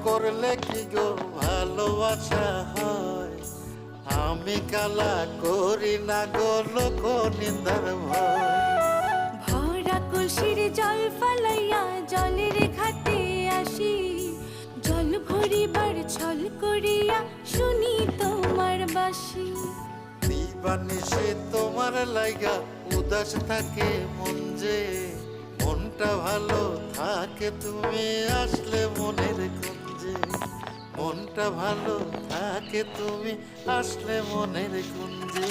করলে কি গো ভালোবাসা হয়? আমি কালা করি না গো লোক নিন্দার ভয়। ভরা কলসির জল ফালাইয়া জলের ঘাটে আসি, জল ভরিবার ছল করিয়া শুনি তোমার বাঁশি। দিবানিশি তোমার লাইগা উদাস থাকে মন যে, মনটা ভালো থাকে তুমি আসলে মনের কুঞ্জে। মনটা ভালো থাকে তুমি আসলে মনের কুঞ্জে।